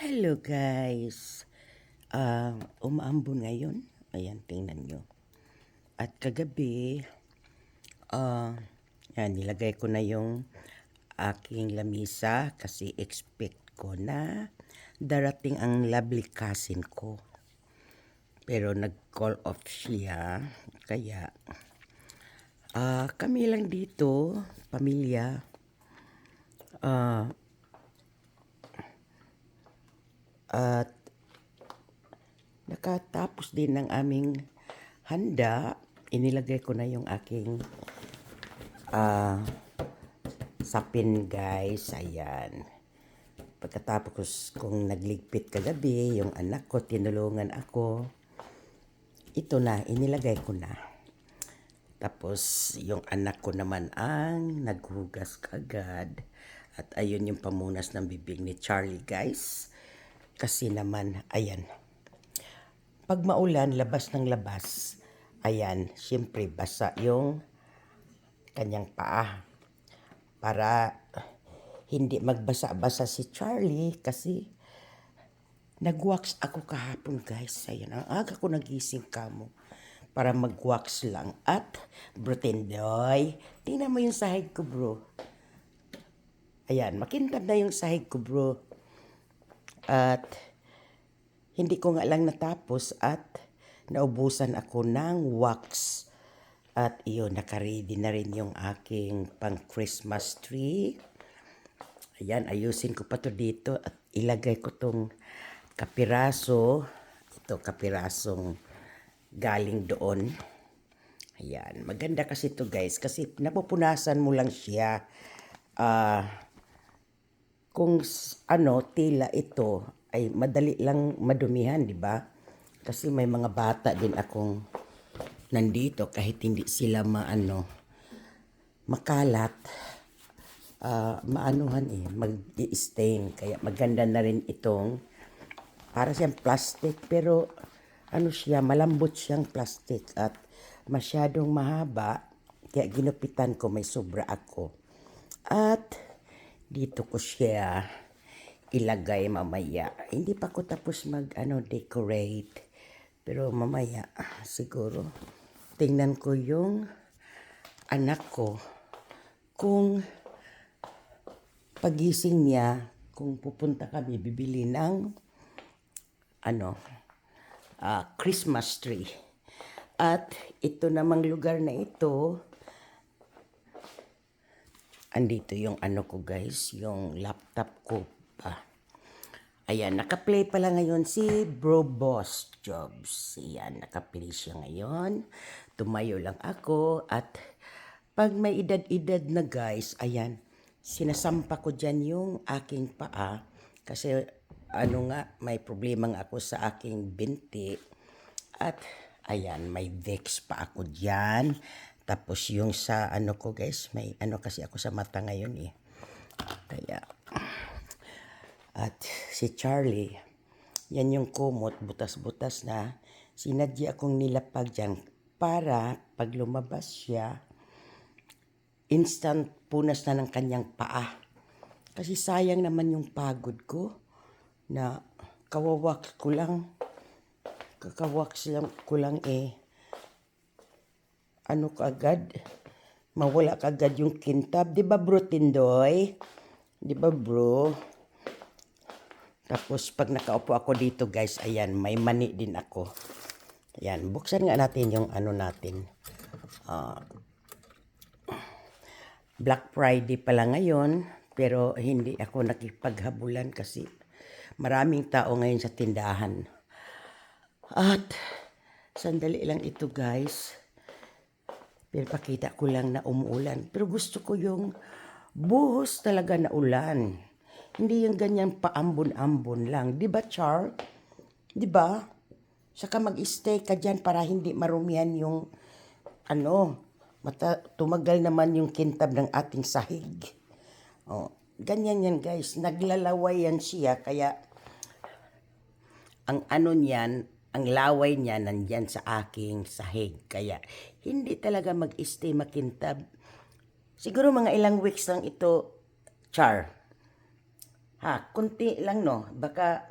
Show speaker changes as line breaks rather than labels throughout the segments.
Hello guys. Umaambon ngayon. Ayan, tingnan nyo. At kagabi, yan, nilagay ko na yung aking lamisa kasi expect ko na darating ang lovely cousin ko. Pero nag-call off siya. Kaya, kami lang dito, pamilya. At nakatapos din ng aming handa, inilagay ko na yung aking sapin guys. Ayan. Pagkatapos kong nagligpit kagabi, yung anak ko, tinulungan ako. Ito na, inilagay ko na. Tapos yung anak ko naman ang naghugas kagad. At ayun yung pamunas ng bibig ni Charlie guys. Kasi naman, ayan. Pag maulan, labas ng labas, ayan, siyempre basa yung kanyang paa. Para hindi magbasa-basa si Charlie kasi nag-wax ako kahapon guys. Ayan, ang aga ko nagising kamo para mag-wax lang. At bro Tendoy, tingnan mo yung sahig ko bro. Ayan, makintab na yung sahig ko bro. At hindi ko nga lang natapos at naubusan ako ng wax. At iyon, nakaready na rin yung aking pang Christmas tree. Ayan, ayusin ko pa to dito at ilagay ko tong kapiraso. Ito, kapirasong galing doon. Ayan, maganda kasi to guys kasi napupunasan mo lang siya. Kung tila ito ay madali lang madumihan, di ba? Kasi may mga bata din akong nandito kahit hindi sila makalat, mag-i-stain. Kaya maganda na rin itong para siyang plastic pero siya, malambot siyang plastic at masyadong mahaba kaya ginupitan ko, may sobra ako. At dito ko siya ilagay mamaya. Hindi pa ko tapos decorate. Pero mamaya siguro tingnan ko yung anak ko kung pagising niya, kung pupunta kami bibili ng Christmas tree. At ito namang lugar na ito, andito yung ko guys, yung laptop ko pa. Ayan, naka-play pala ngayon si Bro Boss Jobs. Ayan, naka-play siya ngayon. Tumayo lang ako at pag may edad-edad na guys, ayan, sinasampa ko dyan yung aking paa. Kasi may problema ako sa aking binti. At ayan, may Vicks pa ako dyan. Tapos yung sa ko guys, may kasi ako sa mata ngayon eh. Kaya, at si Charlie, yan yung kumot, butas-butas na. Sinadya akong nilapag dyan para pag lumabas siya, instant punas na ng kanyang paa. Kasi sayang naman yung pagod ko na kawawak ko lang. Kakawaks lang ko lang kaagad, mawala kaagad yung kintab. Di ba bro Tindoy? Di ba bro? Tapos pag nakaupo ako dito guys, ayan, may mani din ako. Ayan, buksan nga natin yung natin. Black Friday pala ngayon, pero hindi ako nakipaghabulan kasi maraming tao ngayon sa tindahan. At sandali lang ito guys. Pero pakita ko lang na umuulan. Pero gusto ko yung buhos talaga na ulan. Hindi yung ganyan paambon-ambon lang. Di ba, Char? Di ba? Saka mag-stay ka dyan para hindi marumihan yung tumagal naman yung kintab ng ating sahig. Ganyan yan guys. Naglalaway yan siya. Kaya ang niyan, ang laway niya nandyan sa aking sahig. Kaya hindi talaga mag-stay makintab. Siguro mga ilang weeks lang ito, Char. Ha, kunti lang no. Baka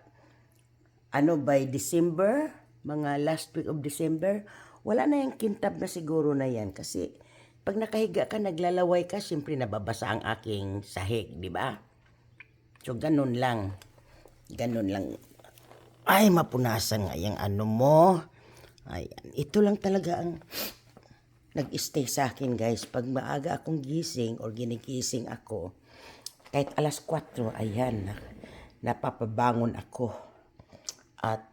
by December, mga last week of December, wala na yung kintab na siguro na yan. Kasi pag nakahiga ka, naglalaway ka, siyempre nababasa ang aking sahig, di ba? So, ganun lang. Ganun lang. Ay, mapunasan nga yung ano mo. Ayan. Ito lang talaga ang nag-stay sa akin, guys. Pag maaga akong gising or ginigising ako, kahit alas 4, ayan, napapabangon ako. At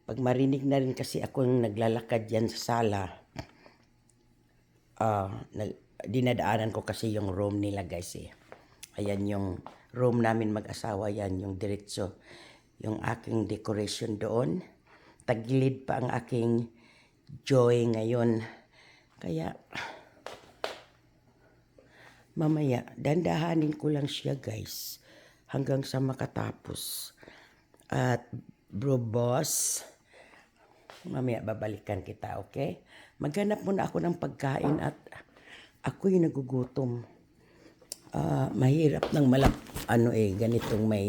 pag marinig na rin kasi ako yung naglalakad yan sa sala, dinadaanan ko kasi yung room nila, guys eh. Ayan yung room namin mag-asawa, yan yung diretso. Yung aking decoration doon. Tagilid pa ang aking joy ngayon. Kaya mamaya, dandahanin ko lang siya, guys. Hanggang sa makatapos. At bro boss, mamaya babalikan kita, okay? Maghanap muna ako ng pagkain at ako'y nagugutom. Mahirap ng ganitong may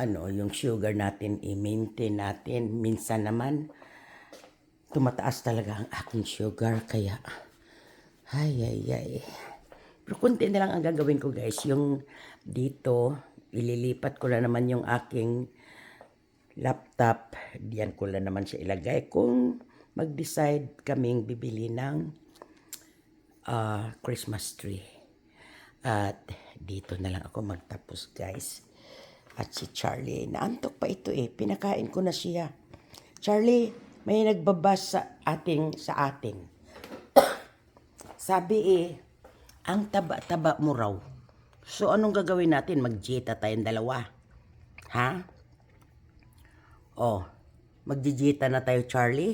yung sugar natin i-maintain natin. Minsan naman tumataas talaga ang aking sugar, kaya ay. Pero kunti na lang ang gagawin ko, guys. Yung dito, ililipat ko lang naman yung aking laptop. Diyan ko lang naman siya ilagay kung mag-decide kaming bibili ng Christmas tree. At dito na lang ako magtapos, guys. At si Charlie, naantok pa ito eh. Pinakain ko na siya. Charlie, may nagbabas sa atin. Sabi ang taba-taba mo raw. So anong gagawin natin? Mag-jita tayong dalawa. Ha? Oh, mag-jita na tayo, Charlie.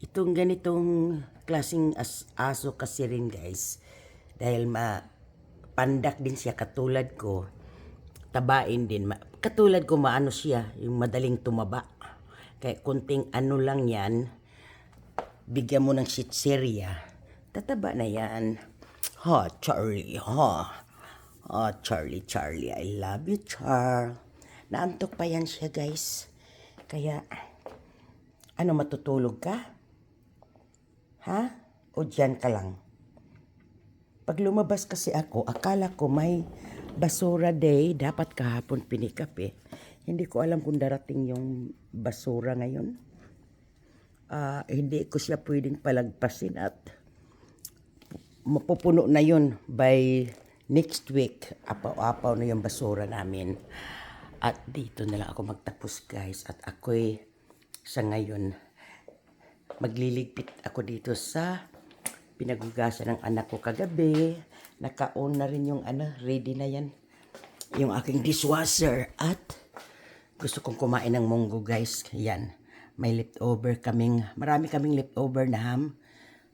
Itong ganitong klaseng aso kasi rin, guys. Dahil pandak din siya katulad ko. Tabain din. Katulad ko maano siya, yung madaling tumaba. Kaya kunting ano lang yan, bigyan mo ng sitseria, tataba na yan. Ha, Charlie, ha? Charlie, I love you, Char. Naantok pa yan siya, guys. Kaya, matutulog ka? Ha? O dyan ka lang? Pag lumabas kasi ako, akala ko may basura day, dapat kahapon pinikap eh. Hindi ko alam kung darating yung basura ngayon. Hindi ko siya pwedeng palagpasin at mapupuno na yun by next week. Apaw-apaw na yung basura namin. At dito na lang ako magtapos, guys. At ako'y sa ngayon, magliligpit ako dito sa pinagugasan ng anak ko kagabi. Naka-on na rin yung ready na yan. Yung aking dishwasher. At gusto kong kumain ng munggo, guys. Yan. May leftover marami kaming leftover na ham.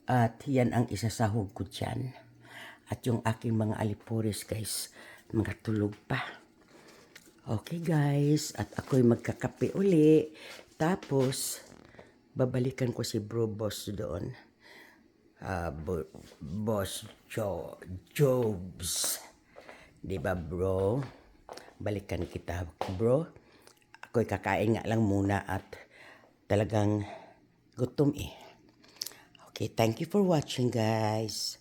At yan ang isasahog ko dyan. At yung aking mga alipuris, guys, mga tulog pa. Okay, guys. At ako'y magkakape uli. Tapos, babalikan ko si Bro Boss doon. Boss Jobs. Diba, bro? Balikan kita, bro. Ako'y kakain nga lang muna at talagang gutom eh. Okay, thank you for watching, guys.